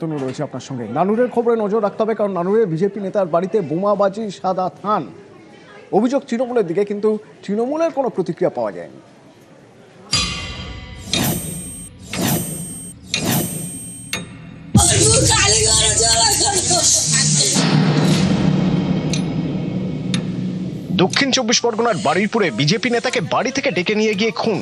তনু রয়েছে আপনার সঙ্গে। নানুরের খবরে নজর রাখতে হবে, কারণ নানুরের বিজেপি নেতার বাড়িতে বোমাবাজি সাদা থান। অভিযোগ তৃণমূলের দিকে, কিন্তু তৃণমূলের কোনো প্রতিক্রিয়া পাওয়া যায়নি। দক্ষিণ 24 পরগনার বারুইপুরে বিজেপি নেতাকে বাড়ি থেকে ডেকে নিয়ে গিয়ে খুন।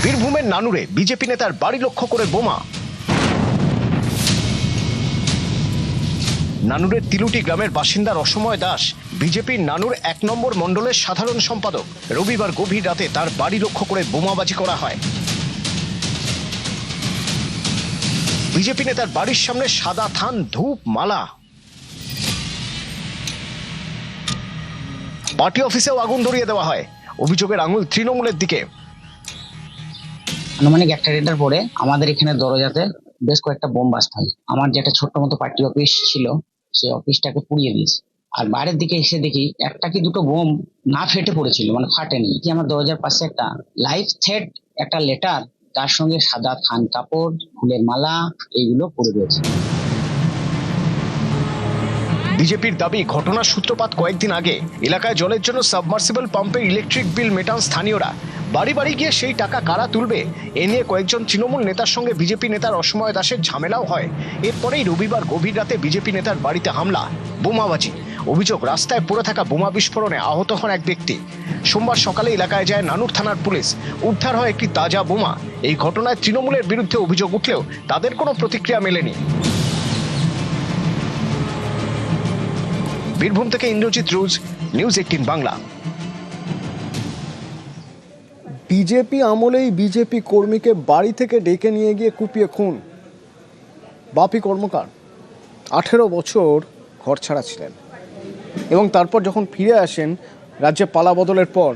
বীরভূমের নানুরে বিজেপি নেতার বাড়ি লক্ষ্য করে বোমা। নানুরের তিলুটি গ্রামের বাসিন্দা রসময় দাস বিজেপির নানুর 1 নম্বর মণ্ডলের সাধারণ সম্পাদক। রবিবার গভীর রাতে তার বাড়ি লক্ষ্য করে বোমাবাজি করা হয়। বিজেপি নেতার বাড়ির সামনে সাদা থান, ধূপ, মালা। পার্টি অফিসেও আগুন ধরিয়ে দেওয়া হয়। অভিযোগের আঙুল তৃণমূলের দিকে। আনুমানিক 1টা পরে আমাদের এখানে দরজাতে বেশ কয়েকটা বোম বাস্ট হয়। আমার যেটা ছোট্ট মতো পার্টি অফিস ছিল, সেই অফিসটাকে পুড়িয়ে দিয়েছে। আর বাইরের দিকে এসে দেখি একটা কি দুটো বোম না ফেটে পড়েছিল, মানে ফাটেনি। কি আমার দরজার পাশে একটা লাইফ থ্রেট একটা লেটার, তার সঙ্গে সাদা থান কাপড়, ফুলের মালা, এইগুলো পড়ে রয়েছে। বিজেপির দাবি, ঘটনার সূত্রপাত কয়েকদিন আগে। এলাকায় জলের জন্য সাবমার্সিবল পাম্পের ইলেকট্রিক বিল মেটান স্থানীয়রা। বাড়ি বাড়ি গিয়ে সেই টাকা কারা তুলবে, এ নিয়ে কয়েকজন তৃণমূল নেতার সঙ্গে বিজেপি নেতার রসময় দাসের ঝামেলাও হয়। এরপরেই রবিবার গভীর রাতে বিজেপি নেতার বাড়িতে হামলা, বোমাবাজি। অভিযোগ, রাস্তায় পড়ে থাকা বোমা বিস্ফোরণে আহত হন এক ব্যক্তি। সোমবার সকালে এলাকায় যায় নানুর থানার পুলিশ। উদ্ধার হয় একটি তাজা বোমা। এই ঘটনায় তৃণমূলের বিরুদ্ধে অভিযোগ উঠলেও তাদের কোনো প্রতিক্রিয়া মেলেনি। বীরভূম থেকে ইন্দ্রজিৎ রুজ, নিউজ 18 বাংলা। বিজেপি আমলেই বিজেপি কর্মীকে বাড়ি থেকে ডেকে নিয়ে গিয়ে কুপিয়ে খুন। বাপি কর্মকার 18 বছর ঘর ছাড়া ছিলেন, এবং তারপর যখন ফিরে আসেন রাজ্যে পালা বদলের পর,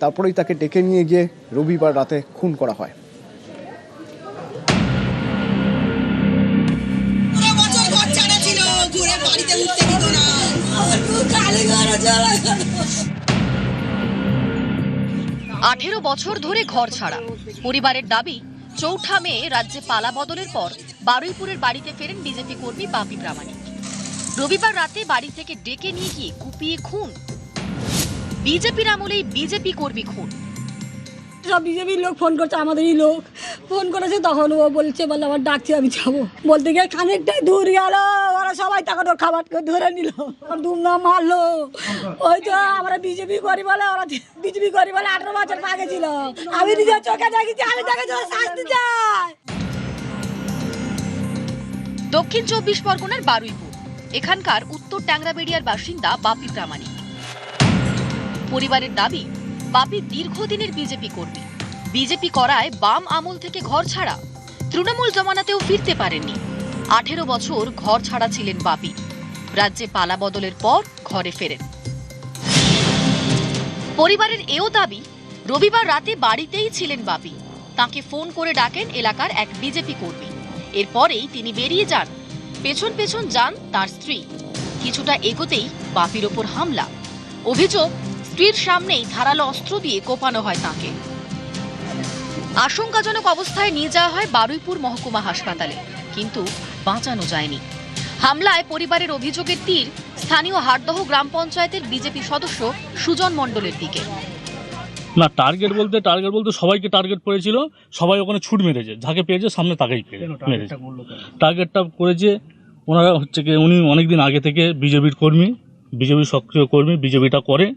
তারপরেই তাকে ডেকে নিয়ে গিয়ে রবিবার রাতে খুন করা হয়। আঠেরো বছর ধরে ঘর ছাড়া পরিবারের দাবি, 4 মে রাজ্যে পালা বদলের পর বারুইপুরের বাড়িতে ফেরেন বিজেপি কর্মী বাপি প্রামাণিক। রবিবার রাতে বাড়ি থেকে ডেকে নিয়ে গিয়ে কুপিয়ে খুন। বিজেপির আমলেই বিজেপি কর্মী খুন। সব বিজেপির লোক ফোন করছে, আমাদেরই লোক ফোন করেছে। তখন ও বলছে, বলে আমার ডাকছে, আমি যাবো। বলতে গিয়ে খানিকটাই দূর গেল, ওরা সবাই তখন ওর খাবার ধরে নিল, দুমদাম মারলো। ওই তো আমরা বিজেপি করি বলে, ওরা বিজেপি করি বলে 18 বছর আগে ছিল। আমি নিজের চোখে দেখেছি, আমি তাকে শাস্তি চাই। দক্ষিণ 24 পরগনার বারুইপুর, এখানকার উত্তর ট্যাংরাবেড়িয়ার বাসিন্দা বাপি প্রামাণিক। পরিবারের দাবি, বাপি দীর্ঘদিনের বিজেপি কর্মী। বিজেপি করায় বাম আমল থেকে ঘর ছাড়া, তৃণমূল জমানাতেও ফিরতে পারেননি। 18 বছর ঘর ছাড়া ছিলেন বাপি। রাজ্যে পালা বদলের পর ঘরে ফেরেন। পরিবারের এও দাবি, রবিবার রাতে বাড়িতেই ছিলেন বাপি। তাকে ফোন করে ডাকেন এলাকার এক বিজেপি কর্মী। এরপরেই তিনি বেরিয়ে যান। পেছন পেছন যান তার স্ত্রী। কিছুটা এগোতেই বাপির ওপর হামলা। অভিযোগ, স্ত্রীর সামনেই ধারালো অস্ত্র দিয়ে কোপানো হয় তাকে। আশঙ্কাজনক অবস্থায় নিয়ে যাওয়া হয় বারুইপুর মহকুমা হাসপাতালে, কিন্তু বাঁচানো যায়নি। হামলায় পরিবারের অভিযোগের তীর স্থানীয় হাটদহ গ্রাম পঞ্চায়েতের বিজেপি সদস্য সুজন মণ্ডলের দিকে। না, টার্গেট বলতে সবাইকে টার্গেট করেছিল। সবাই ওখানে ছুট মেরেছে, যাকে পেয়েছে সামনে তাকেই মেরেছে। টার্গেটটা করেছে ওনারা, হচ্ছে কি উনি অনেকদিন আগে থেকে বিজেপির কর্মী, বিজেপির সক্রিয় কর্মী, বিজেপিটা করে,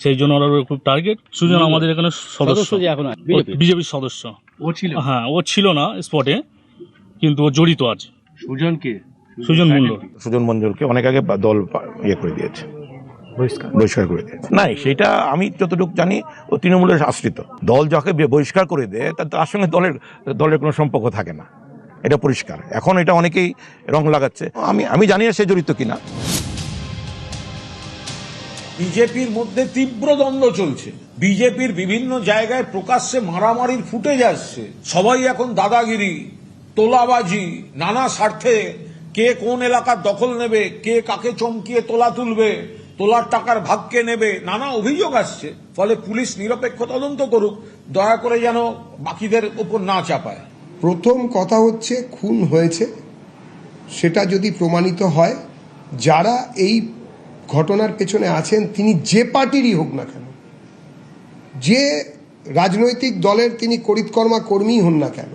সেই জন্য ওরা খুব টার্গেট। সুজন আমাদের এখানে সদস্য, বিজেপির সদস্য। ও ছিল? হ্যাঁ, ও ছিল না স্পটে, কিন্তু ও জড়িত আছে। সুজনকে? সুজন মণ্ডলকে অনেক আগে দল করে দিয়েছে, বহিষ্কার করে দিয়েছে। না, সেটা আমি যতটুকু জানি ও তৃণমূলের আশ্রিত। দল যাকে বহিষ্কার করে দেয় তার সঙ্গে দলের কোনো সম্পর্ক থাকে না, এটা পরিষ্কার। এখন এটা অনেকেই রং লাগাচ্ছে, আমি জানি না সে জড়িত কিনা। বিজেপির মধ্যে তীব্র দ্বন্দ্ব চলছে। বিজেপির বিভিন্ন জায়গায় প্রকাশ্যে মারামারির ফুটেজ আসছে। সবাই এখন দাদাগিরি, তোলাবাজি, নানা স্বার্থে কে কোন এলাকার দখল নেবে, কে কাকে চমকিয়ে তোলা তুলবে, তোলার টাকার ভাগ কে নেবে, নানা অভিযোগ আসছে। ফলে পুলিশ নিরপেক্ষ তদন্ত করুক, দয়া করে যেন বাকিদের উপর না চাপায়। প্রথম কথা হচ্ছে খুন হয়েছে, সেটা যদি প্রমাণিত হয়, যারা এই ঘটনার পেছনে আছেন তিনি যে পার্টিরই হোক না কেন, যে রাজনৈতিক দলের তিনি করিতকর্মা কর্মী হন না কেন,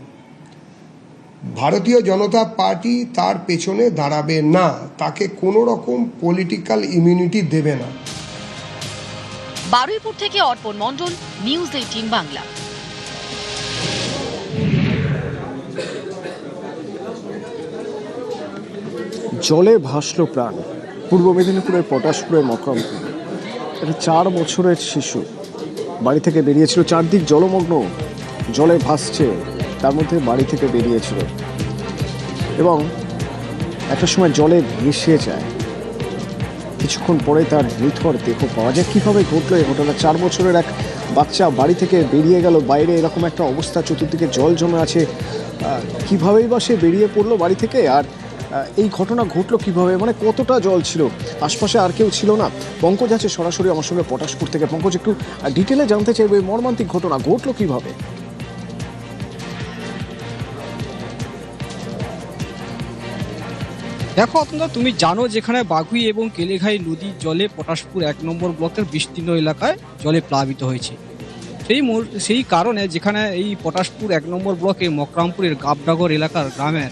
ভারতীয় জনতা পার্টি তার পেছনে দাঁড়াবে না, তাকে কোনো রকম পলিটিক্যাল ইমিউনিটি দেবে না। বারুইপুর থেকে অর্পণ মণ্ডল, নিউজ 18 বাংলা। জলে ভাসল প্রাণ পূর্ব মেদিনীপুরের পটাশপুরের মকরমপুর। একটা 4 বছরের শিশু বাড়ি থেকে বেরিয়েছিল, চারদিক জলমগ্ন, জলে ভাসছে, তার মধ্যে বাড়ি থেকে বেরিয়েছিল এবং একটা সময় জলে ভেসে যায়। কিছুক্ষণ পরে তার মৃতর দেহ পাওয়া যায়। কীভাবে ঘটলো এই ঘটনা? 4 বছরের এক বাচ্চা বাড়ি থেকে বেরিয়ে গেল, বাইরে এরকম একটা অবস্থা, চতুর্দিকে জল জমে আছে, কীভাবেই বা সে বেরিয়ে পড়লো বাড়ি থেকে? আর এই ঘটনা ঘটলো কিভাবে, মানে কতটা জল ছিল, আশপাশে আর কেউ ছিল না? পঙ্কজ আছে সরাসরি আমার সঙ্গে পটাশপুর থেকে। পঙ্কজ, একটু ডিটেলে জানতে চাইবো এই মর্মান্তিক ঘটনা ঘটলো কিভাবে? দেখো অন্তত তুমি জানো, যেখানে বাগুই এবং কেলেঘাই নদীর জলে পটাশপুর 1 নম্বর ব্লকের বিস্তীর্ণ এলাকায় জলে প্লাবিত হয়েছে। সেই কারণে যেখানে এই পটাশপুর 1 নম্বর ব্লকে মকরামপুরের গাবডাগর এলাকার গ্রামের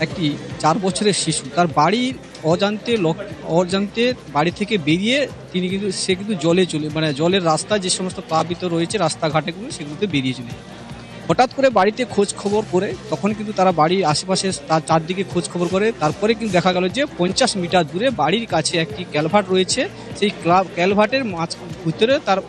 একটি 4 বছরের শিশু তার বাড়ির অজান্তে বাড়ি থেকে বেরিয়ে সে কিন্তু জলের রাস্তায় যে সমস্ত প্লাবিত রয়েছে রাস্তাঘাটেগুলো, সেগুলোতে বেরিয়ে চলে। হঠাৎ করে বাড়িতে খোঁজ খবর করে তখন কিন্তু তারা বাড়ির আশেপাশে তার চারদিকে খোঁজ খবর করে, তারপরে কিন্তু দেখা গেল যে 50 মিটার দূরে বাড়ির কাছে একটি ক্যালভার্ট রয়েছে। সেই ক্যালভার্টের ভিতরে তার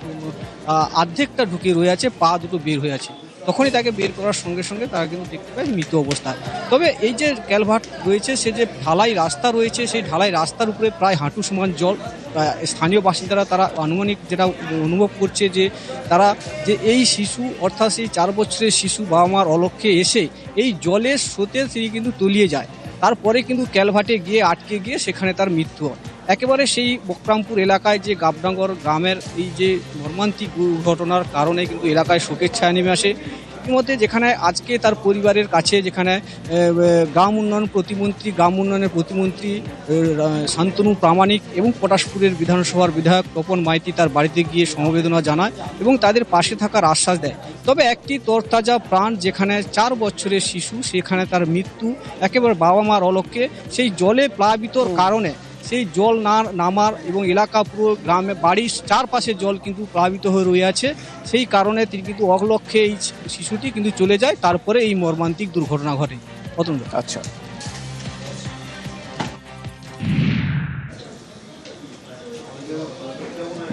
অর্ধেকটা ঢুকে রয়েছে, পা দুটো বের হয়ে আছে। তখনই তাকে বের করার সঙ্গে সঙ্গে তারা কিন্তু দেখতে পায় মৃত অবস্থায়। তবে এই যে ক্যালভার্ট রয়েছে, সে যে ঢালাই রাস্তা রয়েছে, সেই ঢালাই রাস্তার উপরে প্রায় হাঁটু সমান জল। স্থানীয় বাসিন্দারা তারা আনুমানিক যেটা অনুভব করছে যে তারা যে এই শিশু, অর্থাৎ সেই 4 বছরের শিশু বাবা মার অলক্ষ্যে এসে এই জলের স্রোতে তিনি কিন্তু তলিয়ে যায়, তারপরে কিন্তু ক্যালভার্টে গিয়ে আটকে গিয়ে সেখানে তার মৃত্যু হয়। একেবারে সেই মকরামপুর এলাকায় যে গাবডাঙ্গর গ্রামের এই যে মর্মান্তিক দুর্ঘটনার কারণে কিন্তু এলাকায় শোকের ছায়া নেমে আসে। ইতিমধ্যে যেখানে আজকে তার পরিবারের কাছে, যেখানে গ্রাম উন্নয়নের প্রতিমন্ত্রী শান্তনু প্রামাণিক এবং পটাশপুরের বিধানসভার বিধায়ক তপন মাইতি তার বাড়িতে গিয়ে সমবেদনা জানায় এবং তাদের পাশে থাকার আশ্বাস দেয়। তবে একটি তরতাজা প্রাণ, যেখানে 4 বছরের শিশু, সেখানে তার মৃত্যু একেবারে বাবা মার অলক্ষ্যে সেই জলে প্লাবিতর কারণে। সেই জল না নামার এবং এলাকা পুরো গ্রামে বাড়ির চারপাশে জল কিন্তু প্লাবিত হয়ে রয়ে আছে, সেই কারণে তিনি কিন্তু অলক্ষ্যে এই শিশুটি কিন্তু চলে যায়, তারপরে এই মর্মান্তিক দুর্ঘটনা ঘটে। আচ্ছা,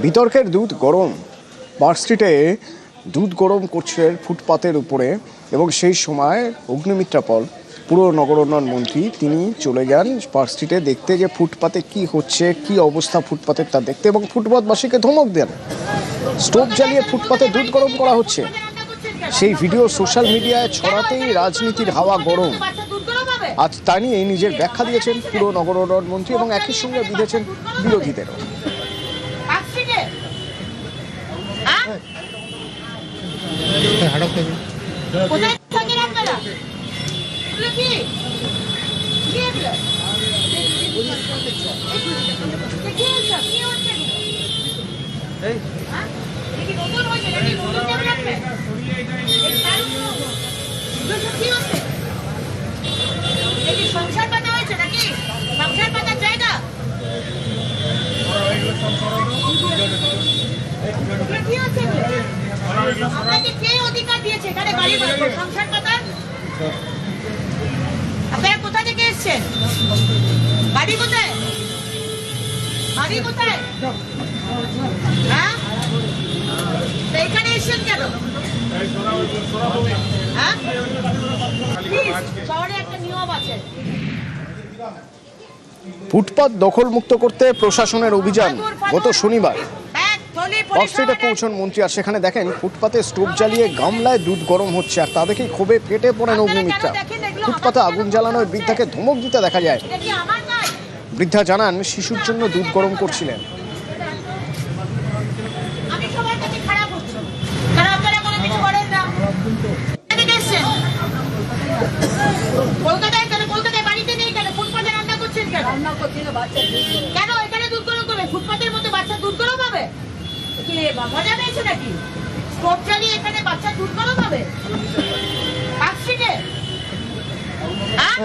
বিতর্কের দুধ গরম। পার্ক স্ট্রিটে দুধ গরম করছিলেন ফুটপাতের উপরে এবং সেই সময় অগ্নিমিত্রা পল, পুরো নগর উন্নয়ন মন্ত্রী, তিনি চলে যান পার্ক স্ট্রিটে দেখতে যে ফুটপাতে কি হচ্ছে, কি অবস্থা ফুটপাতের তা দেখতে, এবং ফুটপাতবাসীকে ধমক দেন। স্টোভ জ্বালিয়ে ফুটপাতে দুধ গরম করা হচ্ছে, সেই ভিডিও সোশ্যাল মিডিয়ায় ছড়াতেই রাজনীতির হাওয়া গরম। আজ তা নিয়ে নিজের ব্যাখ্যা দিয়েছেন পুরো নগর উন্নয়ন মন্ত্রী এবং একই সঙ্গে বিঁধেছেন বিরোধীদেরও। সংসার পাতা হয়েছে নাকি? সংসার পাতার জায়গা কি হচ্ছে? আপনাকে কে অধিকার দিয়েছে এখানে গাড়ি সংসার পাতার? আপনারা কোথা থেকে এসছেন? বাড়ি কোথায়? বাড়ি কোথায়? হ্যাঁ, এখানে এসছেন কেন? হ্যাঁ, শহরে একটা নিয়ম আছে। ফুটপাত দখল মুক্ত করতে প্রশাসনের অভিযান গত শনিবার পার্ক স্ট্রিটে পৌঁছন মন্ত্রী, আর সেখানে দেখেন ফুটপাতে স্টোভ জ্বালিয়ে গামলায় দুধ গরম হচ্ছে, আর তা দেখেই ক্ষোভে ফেটে পড়েন অগ্নিমিত্রা। ফুটপাতে আগুন জ্বালানোয় বৃদ্ধাকে ধমক দিতে দেখা যায়। বৃদ্ধা জানান শিশুর জন্য দুধ গরম করছিলেন। কেন এখানে দুধ গরম করবে? ফুটপাতের মধ্যে বাচ্চা দুধ গরম হবে? কি মজা পেয়েছে নাকি? স্টোভ চালিয়ে এখানে বাচ্চা দুধ গরম হবে? পার্কস্ট্রিটে? হ্যাঁ?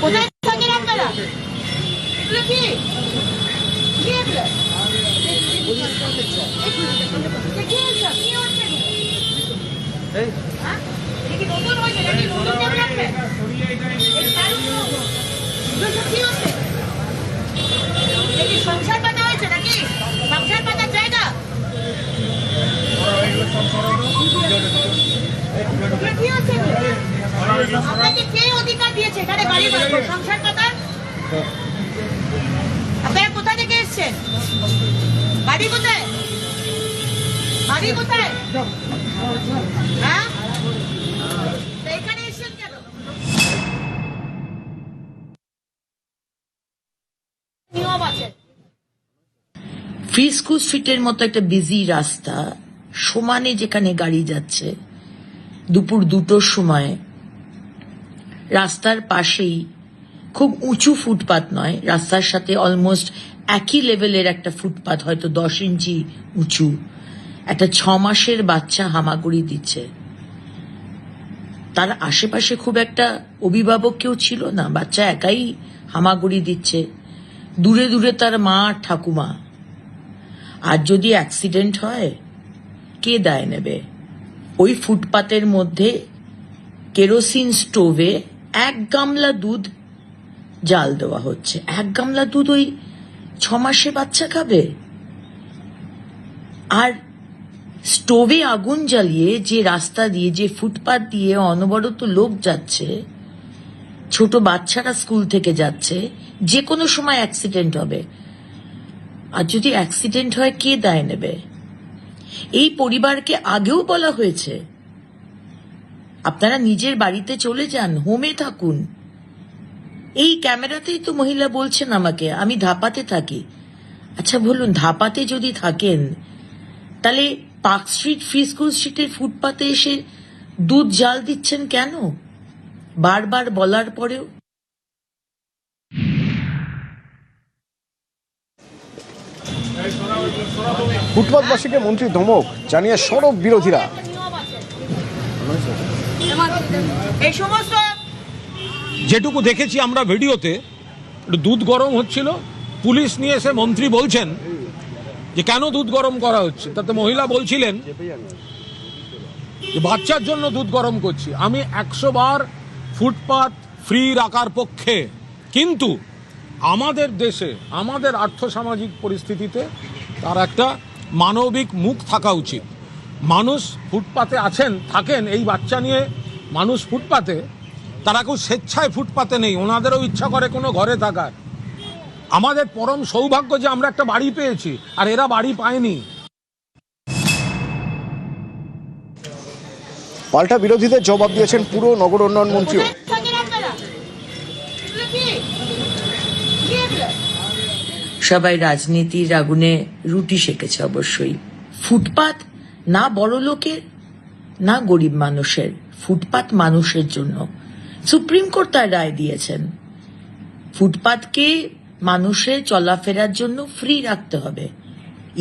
কোথায় থাকেন আপনারা? এগুলো কি? কি এগুলো? কি হচ্ছে? কি হচ্ছে? হ্যাঁ? এটা কি নতুন হয়েছে নাকি? নতুন ডেভেলপমেন্ট? কি হচ্ছে? এটা কি সংসার পাতা হয়েছে নাকি? সংসার পাতার জায়গা? কি হচ্ছে? আপনাকে কে অধিকার দিয়েছে এখানে বাড়ি বানাবো? সংসার পাতার? আপনারা কোথা থেকে এসছেন? বাড়ি কোথায়? বাড়ি কোথায়? হ্যাঁ, তো এখানে এসছেন কেন? নিয়ম আছে। ফ্রিস্কো স্ট্রিটের মতো একটা বিজি রাস্তা, সমানে যেখানে গাড়ি যাচ্ছে, দুপুর 2টোর সময় রাস্তার পাশেই, খুব উঁচু ফুটপাত নয়, রাস্তার সাথে অলমোস্ট একই লেভেলের একটা ফুটপাত, হয়তো 10 ইঞ্চি উঁচু, একটা 6 মাসের বাচ্চা হামাগুড়ি দিচ্ছে। তার আশেপাশে খুব একটা অভিভাবক কেউ ছিল না, বাচ্চা একাই হামাগুড়ি দিচ্ছে, দূরে দূরে তার মা ঠাকুমা। আর যদি অ্যাক্সিডেন্ট হয়, কে দায় নেবে? ওই ফুটপাতের মধ্যে কেরোসিন স্টোভে 1 গামলা দুধ জাল দেওয়া হচ্ছে। 1 গামলা দুধ ওই 6 মাসে বাচ্চা খাবে? আর স্টোভে আগুন জ্বালিয়ে যে রাস্তা দিয়ে, যে ফুটপাত দিয়ে অনবরত লোক যাচ্ছে, ছোট বাচ্চারা স্কুল থেকে যাচ্ছে, যে কোনো সময় অ্যাক্সিডেন্ট হবে। আর যদি অ্যাক্সিডেন্ট হয়, কে দায় নেবে? এই পরিবারকে আগেও বলা হয়েছে, আপনারা নিজের বাড়িতে চলে যান, হোমে থাকুন। এই ক্যামেরাতেই তো মহিলা বলছেন আমাকে, আমি ধাপাতে থাকি। আচ্ছা বলুন, ধাপাতে যদি থাকেন, তাহলে পার্ক স্ট্রিট, ফ্রিস্কো স্ট্রিটের ফুটপাতে এসে দুধ জাল দিচ্ছেন কেন? বারবার বলার পরেও। ফুটপাতবাসীকে মন্ত্রী ধমক, জানিয়ে সড়ক বিরোধীরা। এই সমস্ত যেটুকু দেখেছি আমরা ভিডিওতে, দুধ গরম হচ্ছিল, পুলিশ নিয়ে এসে মন্ত্রী বলছেন যে কেন দুধ গরম করা হচ্ছে। তাতে মহিলা বলছিলেন যে বাচ্চার জন্য দুধ গরম করছি। আমি 100 বার ফুটপাত ফ্রি রাখার পক্ষে, কিন্তু আমাদের দেশে, আমাদের আর্থসামাজিক পরিস্থিতিতে তার একটা মানবিক মুখ থাকা উচিত। মানুষ ফুটপাতে থাকেন এই বাচ্চা নিয়ে, মানুষ ফুটপাতে, তারা কেউ স্বেচ্ছায় ফুটপাতে নেই, ওনাদেরও ইচ্ছা করে কোনো ঘরে থাকার। আমাদের পরম সৌভাগ্য যে আমরা একটা বাড়ি পেয়েছি, আর এরা বাড়ি পায়নি। পাল্টা বিরোধীদের জবাব দিয়েছেন পুর নগর উন্নয়ন মন্ত্রীও। সবাই রাজনীতির আগুনে রুটি সেকেছে অবশ্যই। ফুটপাত না বড় লোকের না গরিব মানুষের, ফুটপাত মানুষের জন্য। সুপ্রিম কোর্ট তার রায় দিয়েছেন, ফুটপাতকে মানুষের চলাফেরার জন্য ফ্রি রাখতে হবে।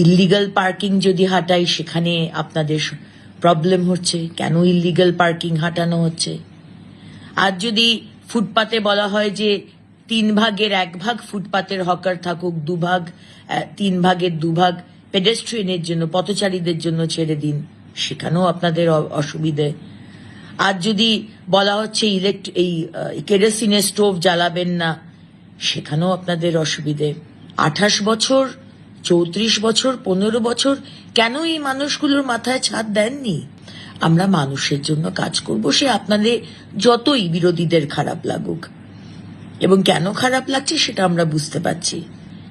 ইল্লিগাল পার্কিং যদি হাঁটাই, সেখানে আপনাদের প্রবলেম হচ্ছে, কেন ইল্লিগাল পার্কিং হাঁটানো হচ্ছে? আর যদি ফুটপাতে বলা হয় যে 3 ভাগের 1 ভাগ ফুটপাতের হকার থাকুক, 3 ভাগের 2 ভাগ পেডেস্ট্রিয়ানের জন্য, পথচারীদের জন্য ছেড়ে দিন, সেখানেও আপনাদের অসুবিধে। আর যদি বলা হচ্ছে এই কেরোসিনের স্টোভ জ্বালাবেন না, সেখানেও আপনাদের অসুবিধে। 28 বছর, 34 বছর, 15 বছর কেন এই মানুষগুলোর মাথায় ছাদ দেননি? আমরা মানুষের জন্য কাজ করব, সে আপনাদের যতই বিরোধীদের খারাপ লাগুক। এবং কেন খারাপ লাগছে সেটা আমরা বুঝতে পারছি।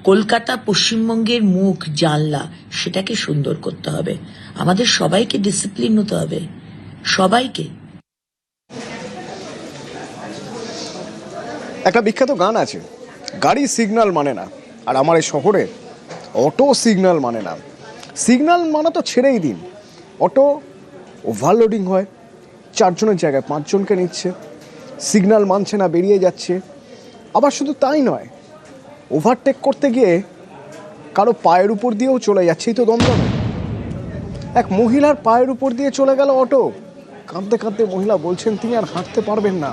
কলকাতা পশ্চিমবঙ্গের মুখ, জানলা, সেটাকে সুন্দর করতে হবে। আমাদের সবাইকে ডিসিপ্লিন হতে হবে, সবাইকে। একটা বিখ্যাত গান আছে, গাড়ি সিগন্যাল মানে না, আর আমার এই শহরে অটো সিগন্যাল মানে না। সিগন্যাল মানে তো ছেড়েই দিন, অটো ওভারলোডিং হয়, 4 জনের জায়গায় 5 জনকে নিচ্ছে, সিগন্যাল মানছে না, বেরিয়ে যাচ্ছে। আবার শুধু তাই নয়, ওভারটেক করতে গিয়ে কারো পায়ের উপর দিয়েও চলে যাচ্ছেই তো দমদমে। এক মহিলার পায়ের উপর দিয়ে চলে গেল অটো। কাঁদতে কাঁদতে মহিলা বলছেন তিনি আর হাঁটতে পারবেন না।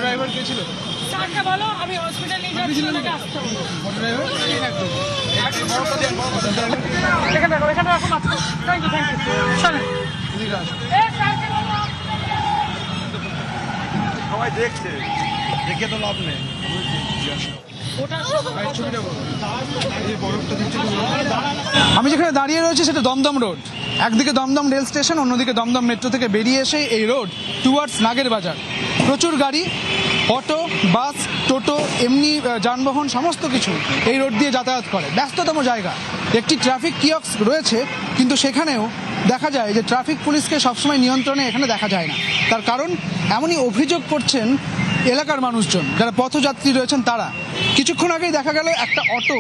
ড্রাইভার কে ছিল? স্যারকে বলো আমি হসপিটাল নিয়ে যাচ্ছি, ওনাকে আসতে বলো। ড্রাইভার এখানে রাখো, এখানে রাখো মাত্র। Thank you, thank you. চলেন এদিকে আসো। স্যারকে বলো। সবাই দেখছে, দেখে তো লাভ নেই। আমি যেখানে দাঁড়িয়ে রয়েছি সেটা দমদম রোড। একদিকে দমদম রেল স্টেশন, অন্যদিকে দমদম মেট্রো থেকে বেরিয়ে এসে এই রোড টুয়ার্ডস নাগের বাজার। প্রচুর গাড়ি, অটো, বাস, টোটো, এমনি যানবাহন সমস্ত কিছু এই রোড দিয়ে যাতায়াত করে। ব্যস্ততম জায়গা। একটি ট্রাফিক কিয়স্ক রয়েছে, কিন্তু সেখানেও দেখা যায় যে ট্রাফিক পুলিশকে সবসময় নিয়ন্ত্রণে এখানে দেখা যায় না। তার কারণ এমনই অভিযোগ করছেন এলাকার মানুষজন, যারা পথযাত্রী রয়েছেন তারা। কিছুক্ষণ আগেই দেখা গেল একটা অটো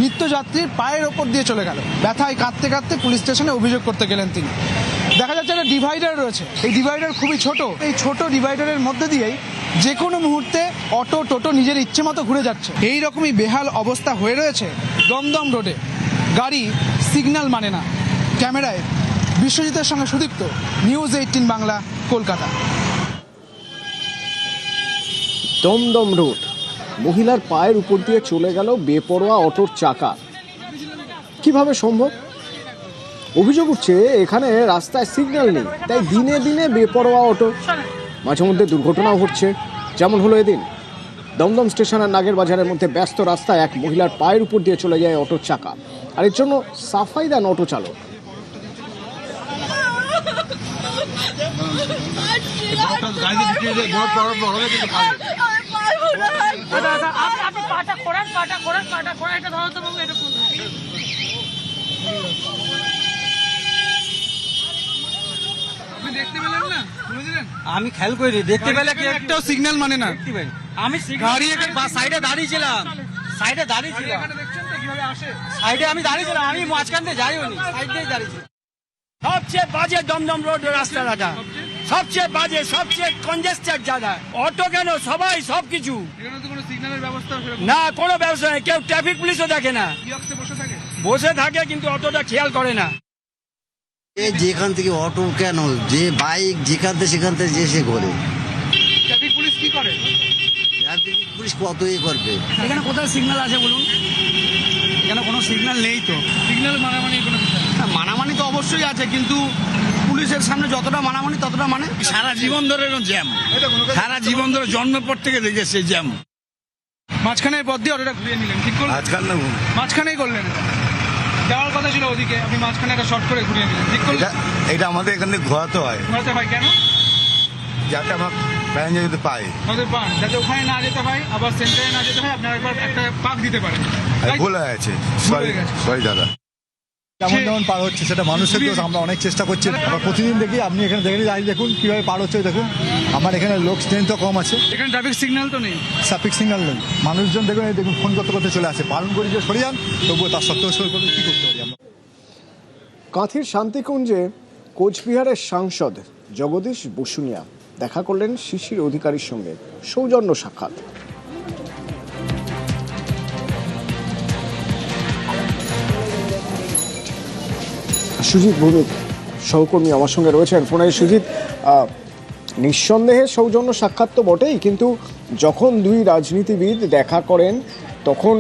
নিত্যযাত্রীর পায়ের ওপর দিয়ে চলে গেল। ব্যথায় কাঁদতে কাঁদতে পুলিশ স্টেশনে অভিযোগ করতে গেলেন তিনি। দেখা যাচ্ছে একটা ডিভাইডার রয়েছে, এই ডিভাইডার খুবই ছোট। এই ছোট ডিভাইডারের মধ্যে দিয়েই যে কোনো মুহূর্তে অটো টোটো নিজের ইচ্ছে মতো ঘুরে যাচ্ছে। এই রকমই বেহাল অবস্থা হয়ে রয়েছে দমদম রোডে। গাড়ি সিগন্যাল মানে না। ক্যামেরায় বিশ্বজিতের সঙ্গে সুদীপ্ত, নিউজ 18 বাংলা, কলকাতা। দমদম রোড, মহিলার পায়ের উপর দিয়ে চলে গেল বেপরোয়া অটোর চাকা। কিভাবে সম্ভব? অভিযোগ উঠছে এখানে রাস্তায় সিগন্যাল নেই, তাই দিনে দিনে বেপরোয়া অটো, মাঝে মধ্যে দুর্ঘটনাও ঘটছে। যেমন হলো এদিন দমদম স্টেশন আর নাগের বাজারের মধ্যে ব্যস্ত রাস্তায় এক মহিলার পায়ের উপর দিয়ে চলে যায় অটোর চাকা, আর এর জন্য সাফাই দেন অটো চালক। আমি খেয়াল করি, দেখতে পেলে কি একটাও সিগন্যাল মানে না। আমি গাড়ি সাইডে দাঁড়িয়েছিলাম, সাইডে আমি দাঁড়িয়েছিলাম, আমি মাঝখান দিয়ে যাইও নি, সাইড দিয়ে দাঁড়িয়েছি। সবচেয়ে বাজে দমদম রোড রাস্তাটা, সবচেয়ে বাজে, সবচেয়ে কনজেস্টেড জায়গা। অটো কেন, সবাই সবকিছু না, কোনো ব্যবস্থা নেই। কেউ ট্রাফিক পুলিশও দেখে না, বসে থাকে কিন্তু অটোটা খেয়াল করে না। যেখান থেকে অটো কেন, যে বাইক যেখান থেকে সেখান থেকে যে সে করে। ট্রাফিক পুলিশ কি করে? ট্রাফিক পুলিশ কতই করবে। এখানে কোথায় সিগন্যাল আছে বলুন? এখানে কোনো সিগন্যাল নেই তো। সিগন্যাল মানামানি কোনো মানামানি তো অবশ্যই আছে, কিন্তু পুলিশের সামনে যতটা মানামানি ততটা মানে সারা জীবন ধরে জ্যাম, সারা জীবন ধরে জন্মের পর থেকে দেখেছে জ্যাম। মাঝখানের পথ দিয়ে অটোটা ঘুরিয়ে নিলেন, ঠিক করে মাঝখানেই করলেন। যাওয়ার কথা ছিল ওদিকে, আপনি মাঝখানে একটা শর্ট করে ঘুরিয়ে নিলেন, ঠিক করলেন। এটা আমাদের এখানে ঘোরাতে হয়। ঘোরাতে হয় কেন? যাতে আমরা প্যাসেঞ্জার যদি পাই, পান, যাতে ওখানে না যেতে হয়, আবার সেন্টারে না যেতে হয়, আপনার একবার একটা পাক দিতে পারেন। ভুল হয়ে গেছে, সরি দাদা। যেমন যেমন পার হচ্ছে সেটা মানুষের দোষ। আমরা অনেক চেষ্টা করছি, আমরা প্রতিদিন দেখি। আপনি এখানে দেখুন কিভাবে পার হচ্ছে, দেখুন আমার এখানে লোক স্ট্রেন্থও কম আছে। এখানে ট্রাফিক সিগন্যাল তো নেই, ট্রাফিক সিগন্যাল নেই। মানুষজন দেখুন, দেখুন ফোন করতে করতে চলে আসে। পালন করি যে সরে যান, তবুও তার সত্ত্বেও সরে করলে কী করতে পারি আমরা। কাঁথির শান্তিকুঞ্জে কোচবিহারের সাংসদ জগদীশ বসুনিয়া দেখা করলেন শিশির অধিকারীর সঙ্গে, সৌজন্য সাক্ষাৎ। সুজিত ভৌমিক সহকর্মী আমার সঙ্গে রয়েছেন ফোনে। সুজিত, নিঃসন্দেহে সৌজন্য সাক্ষাৎ তো বটেই, কিন্তু যখন দুই রাজনীতিবিদ দেখা করেন তখন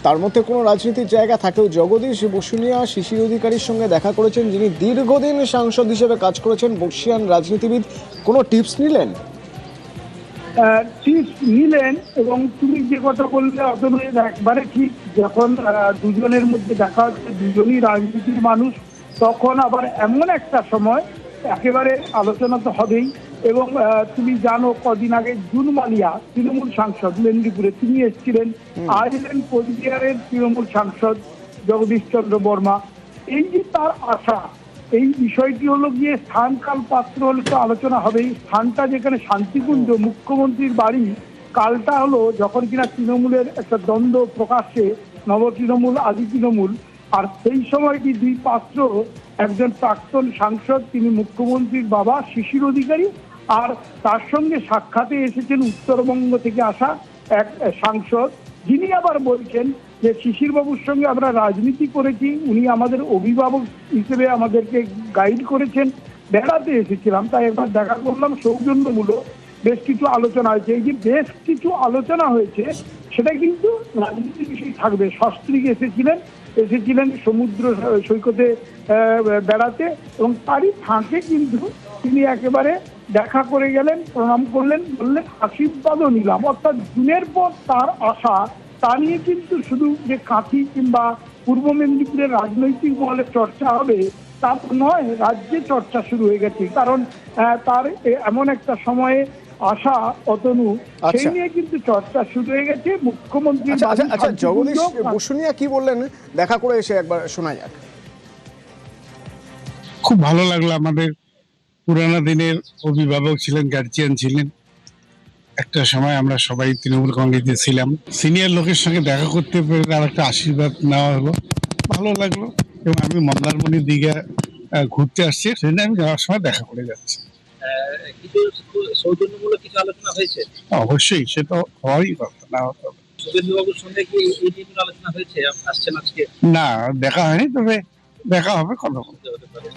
তার মধ্যে কোনো রাজনীতির জায়গা থাকেও। জগদীশ বসুনিয়া শিশির অধিকারীর সঙ্গে দেখা করেছেন, যিনি দীর্ঘদিন সাংসদ হিসেবে কাজ করেছেন, বর্ষিয়ান রাজনীতিবিদ। কোনো টিপস নিলেন? টিপস নিলেন, এবং তুমি যে কথা বললে অতনয় একবারে ঠিক। যখন দুজনের মধ্যে দেখা হচ্ছে, দুজনই রাজনীতির মানুষ, তখন আবার এমন একটা সময় একেবারে আলোচনা তো হবেই। এবং তুমি জানো কদিন আগে জুন মালিয়া তৃণমূল সাংসদ মেদিনীপুরে তিনি এসেছিলেন, আর এলেন কোচবিহারের তৃণমূল সাংসদ জগদীশ চন্দ্র বর্মা। এই যে তার আশা, এই বিষয়টি হলো গিয়ে স্থান কাল পাত্র হলে তো আলোচনা হবে। এই স্থানটা যেখানে শান্তিকুঞ্জ, মুখ্যমন্ত্রীর বাড়ি, কালটা হলো যখন কিনা তৃণমূলের একটা দ্বন্দ্ব প্রকাশ্যে, নব তৃণমূল আদি তৃণমূল, আর সেই সময়টি দুই পাত্র, একজন প্রাক্তন সাংসদ তিনি মুখ্যমন্ত্রীর বাবা শিশির অধিকারী, আর তার সঙ্গে সাক্ষাতে এসেছেন উত্তরবঙ্গ থেকে আসা এক সাংসদ, যিনি আবার বলছেন যে শিশির বাবুর সঙ্গে আমরা রাজনীতি করেছি, উনি আমাদের অভিভাবক হিসেবে আমাদেরকে গাইড করেছেন, বেড়াতে এসেছিলাম তাই একবার দেখা করলাম, সৌজন্যমূলক বেশ কিছু আলোচনা হয়েছে। এই যে বেশ কিছু আলোচনা হয়েছে সেটা কিন্তু রাজনীতির বিষয় থাকবে। সস্ত্রীক এসেছিলেন সমুদ্র সৈকতে বেড়াতে, এবং তারই ফাঁকে কিন্তু তিনি একেবারে দেখা করে গেলেন, প্রণাম করলেন, বললেন আশীর্বাদও নিলাম। অর্থাৎ দিনের পর তার আশা, তা নিয়ে কিন্তু শুধু যে কাঁথি কিংবা পূর্ব মেদিনীপুরের রাজনৈতিক মহলে চর্চা হবে তা নয়, রাজ্যে চর্চা শুরু হয়ে গেছে। কারণ তার এমন একটা সময়ে আশা অতনু, সেই নিয়ে কিন্তু চর্চা শুরু হয়ে গেছে। মুখ্যমন্ত্রী জগদীশ বসুনিয়া কি বললেন দেখা করে এসে একবার শোনা যাক। খুব ভালো লাগলো, আমাদের পুরানো দিনের অভিভাবক ছিলেন, গার্জিয়ান ছিলেন। একটা সময় আমরা সবাই তৃণমূল কংগ্রেসে ছিলাম, সিনিয়র লোকের সঙ্গে দেখা করতে পেরে তার একটা আশীর্বাদ নেওয়া হলো, ভালো লাগলো। এবং আমি মন্দারমণি দীঘা ঘুরতে আসছি, সেখানে আমি যাওয়ার সময় দেখা করে যাচ্ছি। সৌজন্যমূলক কিছু আলোচনা হয়েছে? অবশ্যই, সেটা হওয়ারই কথা, না হতো শুভেন্দুবাবুর সঙ্গে কি এই নিয়ে কোনো আলোচনা হয়েছে? আসছেন আজকে? না, দেখা হয়নি, তবে দেখা হবে, কথা বলতে হতে পারে।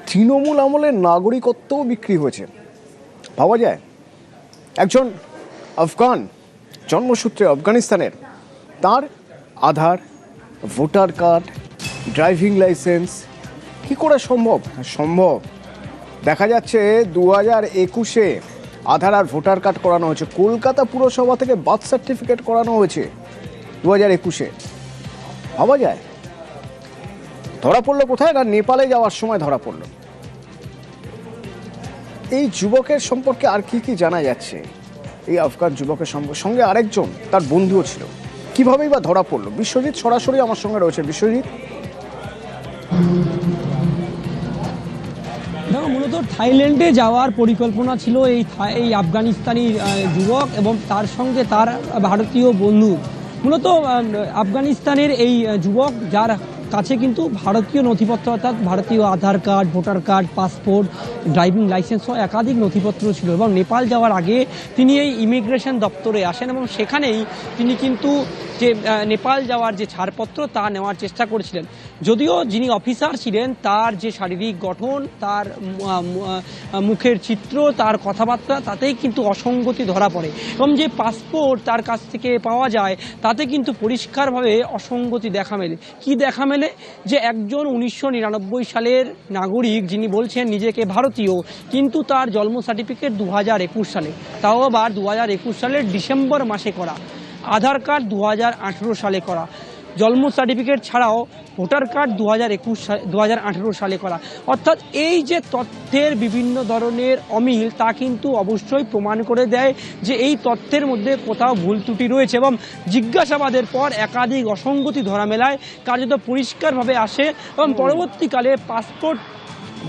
তৃণমূল আমলের নাগরিকত্বও বিক্রি হয়েছে, ভাবা যায়। একজন আফগান, জন্মসূত্রে আফগানিস্তানের, তার আধার, ভোটার কার্ড, ড্রাইভিং লাইসেন্স কি করে সম্ভব? সম্ভব। দেখা যাচ্ছে 2021-এ আধার আর ভোটার কার্ড করানো হয়েছে, কলকাতা পুরসভা থেকে বার্থ সার্টিফিকেট করানো হয়েছে 2021-এ। ভাবা যায়। ধরা পড়লো কোথায়? না, নেপালে যাওয়ার সময় ধরা পড়লো। এই যুবকের সম্পর্কে আর কি কি জানা যাচ্ছে? এই আফগান যুবকের সঙ্গে আরেকজন তার বন্ধুও ছিল, কিভাবেই বা ধরা পড়লো? বিশ্বজিৎ সরাসরি আমার সঙ্গে রয়েছে। বিশ্বজিৎ, মূলত থাইল্যান্ডে যাওয়ার পরিকল্পনা ছিল এই আফগানিস্তানি যুবক এবং তার সঙ্গে তার ভারতীয় বন্ধু। মূলত আফগানিস্তানের এই যুবক, যার কাছে কিন্তু ভারতীয় নথিপত্র অর্থাৎ ভারতীয় Aadhaar card, voter card, passport, driving licence সহ একাধিক নথিপত্র ছিল, এবং নেপাল যাওয়ার আগে তিনি এই ইমিগ্রেশন দপ্তরে আসেন এবং সেখানেই তিনি কিন্তু যে নেপাল যাওয়ার যে ছাড়পত্র তা নেওয়ার চেষ্টা করেছিলেন। যদিও যিনি অফিসার ছিলেন তার যে শারীরিক গঠন, তার মুখের চিত্র, তার কথাবার্তা, তাতেই কিন্তু অসঙ্গতি ধরা পড়ে এবং যে পাসপোর্ট তার কাছ থেকে পাওয়া যায় তাতে কিন্তু পরিষ্কারভাবে অসঙ্গতি দেখা মেলে। কি দেখা মেলে? যে একজন 1999 সালের নাগরিক, যিনি বলছেন নিজেকে ভারতীয়, কিন্তু তার জন্ম সার্টিফিকেট 2021 সালে, তাও আবার 2021 সালের ডিসেম্বর মাসে করা, আধার কার্ড 2018 সালে করা, জন্ম সার্টিফিকেট ছাড়াও ভোটার কার্ড 2018 সালে করা। অর্থাৎ এই যে তথ্যের বিভিন্ন ধরনের অমিল, তা কিন্তু অবশ্যই প্রমাণ করে দেয় যে এই তথ্যের মধ্যে কোথাও ভুল ত্রুটি রয়েছে, এবং জিজ্ঞাসাবাদের পর একাধিক অসঙ্গতি ধরা মেলায় কার্যত পরিষ্কারভাবে আসে, এবং পরবর্তীকালে পাসপোর্ট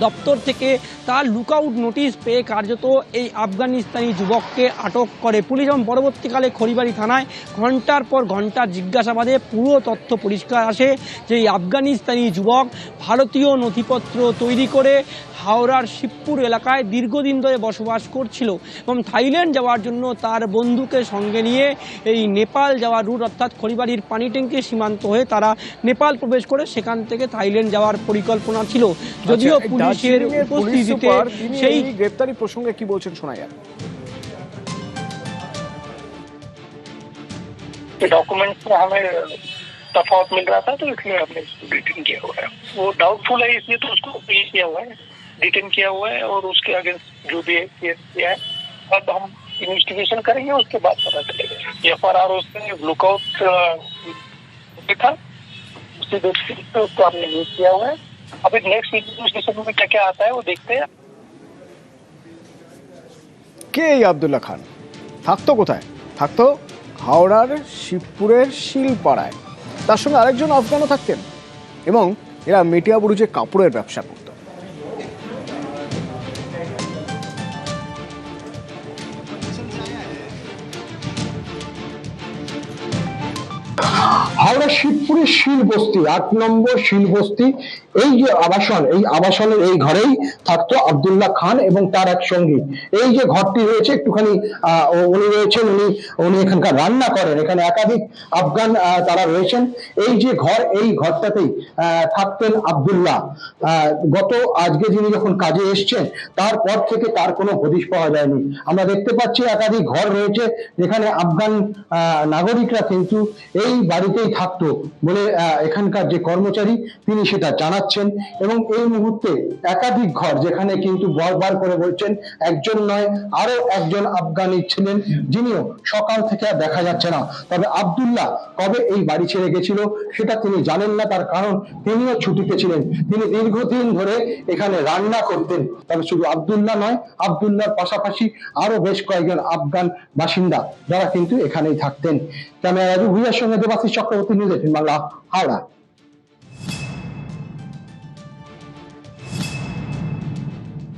দপ্তর থেকে তার লুকআউট নোটিশ পেয়ে কার্যত এই আফগানিস্তানি যুবককে আটক করে পুলিশ, এবং পরবর্তীকালে খড়িবাড়ি থানায় ঘন্টার পর ঘন্টা জিজ্ঞাসাবাদে পুরো তথ্য পরিষ্কার আসে যে এই আফগানিস্তানি যুবক ভারতীয় নথিপত্র তৈরি করে হাওড়ার শিবপুর এলাকায় দীর্ঘদিন ধরে বসবাস করছিল, এবং থাইল্যান্ড যাওয়ার জন্য তার বন্ধুকে সঙ্গে নিয়ে এই নেপাল যাওয়ার রুট অর্থাৎ খড়িবাড়ির পানি ট্যাঙ্কি সীমান্ত হয়ে তারা নেপাল প্রবেশ করে সেখান থেকে থাইল্যান্ড যাওয়ার পরিকল্পনা ছিল। যদিও পুলিশের উপস্থিতিতে সেই গ্রেপ্তারি প্রসঙ্গে কি বলছেন শোনা যায়। डॉक्यूमेंट्स में हमें तफावत मिल रहा था, तो इसलिए हमने उसको डिटेन किया हुआ है। वो डाउटफुल है, इसलिए तो उसको किया हुआ है, डिटेन किया हुआ है, और उसके अगेंस्ट जो भी केस किया है अब हम इन्वेस्टिगेशन करेंगे, उसके बाद पता चलेगा। FRR उसने लुकआउट था, उसी बेसिस पे उसको हमने यूज किया हुआ है। अभी नेक्स्ट इन्वेस्टिगेशन में क्या क्या आता है वो देखते हैं। কে এই আব্দুল্লাহ খান? থাকতো কোথায়? থাকতো হাওড়ার শিবপুরের শিলপাড়ায়। তার সঙ্গে আরেকজন আফগানও থাকতেন এবং এরা মেটিয়া বুরুজে কাপড়ের ব্যবসা করত। হাওড়া শিবপুরের শিলবস্তি 8 নম্বর শিলবস্তি, এই যে আবাসন, এই আবাসনের এই ঘরেই থাকতো আব্দুল্লাহ খান এবং তার এক সঙ্গী। এই যে ঘরটি রয়েছে একটুখানি উনি রয়েছেন, উনি এখানকার রান্না করেন, এখানে একাধিক আফগান তারা রয়েছেন। এই যে ঘর, এই ঘরটাতেই থাকতেন আব্দুল্লাহ। আজকে যিনি যখন কাজে এসছেন তারপর থেকে তার কোনো হদিশ পাওয়া যায়নি। আমরা দেখতে পাচ্ছি একাধিক ঘর রয়েছে যেখানে আফগান নাগরিকরা কিন্তু এই বাড়িতেই থাকতো বলে এখানকার যে কর্মচারী তিনি সেটা জানাচ্ছেন। এবং এই মুহূর্তে একাধিক ঘর যেখানে কিন্তু বারবার করে বলছেন একজন নয় আরো একজন আফগানি ছিলেন, যিনিও সকাল থেকে আর দেখা যাচ্ছে না। তবে আব্দুল্লাহ কবে এই বাড়ি ছেড়ে গেছিল সেটা তিনি জানেন না, তার কারণ তিনিও ছুটিতে ছিলেন। তিনি দীর্ঘদিন ধরে এখানে রান্না করতেন। তবে শুধু আব্দুল্লাহ নয়, আব্দুল্লাহর পাশাপাশি আরো বেশ কয়েকজন আফগান বাসিন্দা যারা কিন্তু এখানেই থাকতেন। ক্যামেরা রাজু ভুইয়ার সঙ্গে দেবাশিস চক্রবর্তী, নিউজ 18 বাংলা, হাওড়া।